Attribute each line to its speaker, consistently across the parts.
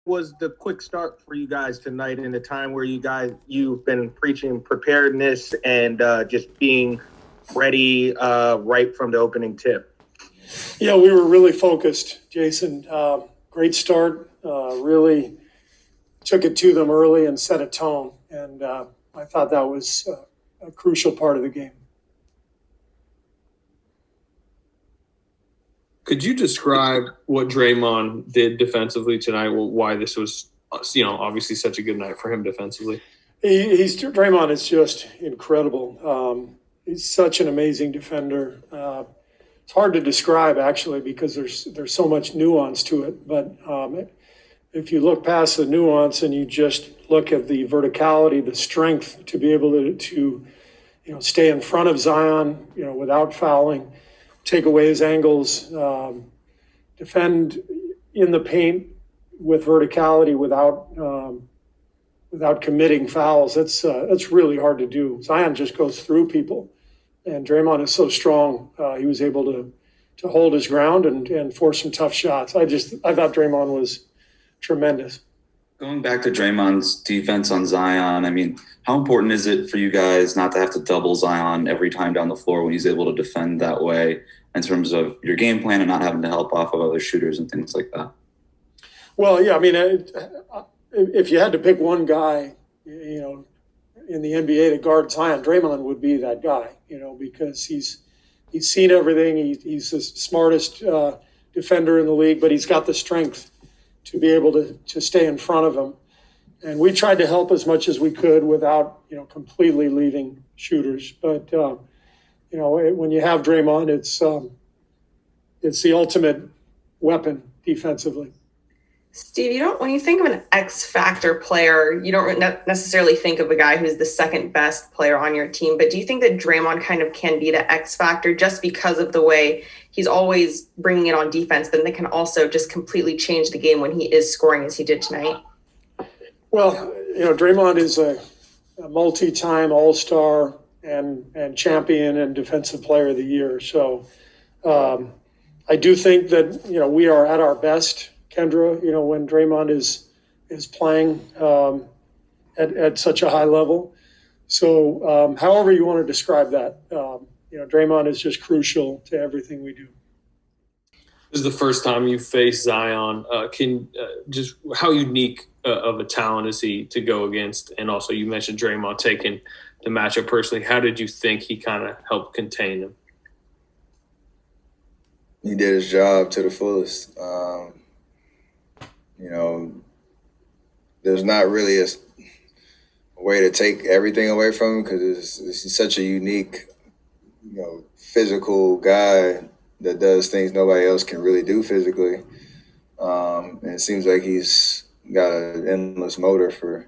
Speaker 1: was the quick start for you guys tonight in a time where you've been preaching preparedness and just being ready right from the opening tip?
Speaker 2: Yeah, we were really focused, Jason. Great start. Really took it to them early and set a tone. And I thought that was a crucial part of the game.
Speaker 3: Could you describe what Draymond did defensively tonight? Why this was, obviously such a good night for him defensively?
Speaker 2: Draymond is just incredible. He's such an amazing defender. It's hard to describe actually because there's so much nuance to it. But if you look past the nuance and you just look at the verticality, the strength to be able to stay in front of Zion, without fouling, take away his angles, defend in the paint with verticality without committing fouls. That's really hard to do. Zion just goes through people, and Draymond is so strong. He was able to hold his ground and force some tough shots. I thought Draymond was tremendous.
Speaker 4: Going back to Draymond's defense on Zion, I mean, how important is it for you guys not to have to double Zion every time down the floor when he's able to defend that way in terms of your game plan and not having to help off of other shooters and things like that?
Speaker 2: Well, yeah, I mean, if you had to pick one guy, in the NBA to guard Zion, Draymond would be that guy, because he's seen everything. He's the smartest defender in the league, but he's got the strength to be able to stay in front of him. And we tried to help as much as we could without, completely leaving shooters. But, when you have Draymond, it's the ultimate weapon defensively.
Speaker 5: Steve, when you think of an X factor player, you don't necessarily think of a guy who's the second best player on your team. But do you think that Draymond kind of can be the X factor just because of the way he's always bringing it on defense, but then can also just completely change the game when he is scoring as he did tonight?
Speaker 2: Well, Draymond is a multi-time All-Star and champion and defensive player of the year. So I do think that, we are at our best, Kendra, when Draymond is playing at such a high level. So however you want to describe that, Draymond is just crucial to everything we do.
Speaker 3: This is the first time you face Zion. Just how unique of a talent is he to go against? And also you mentioned Draymond taking the matchup personally. How did you think he kind of helped contain him?
Speaker 6: He did his job to the fullest. There's not really a way to take everything away from him because he's such a unique, physical guy that does things nobody else can really do physically. And it seems like he's got an endless motor for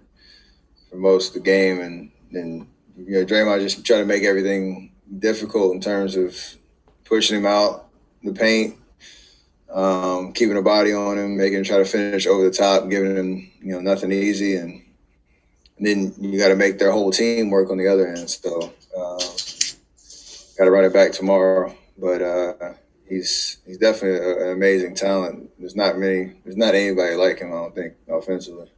Speaker 6: most of the game. And Draymond just try to make everything difficult in terms of pushing him out the paint, keeping a body on him, making him try to finish over the top, giving him, nothing easy. And then you got to make their whole team work on the other end. So got to run it back tomorrow. But he's definitely an amazing talent. There's not anybody like him, I don't think, offensively.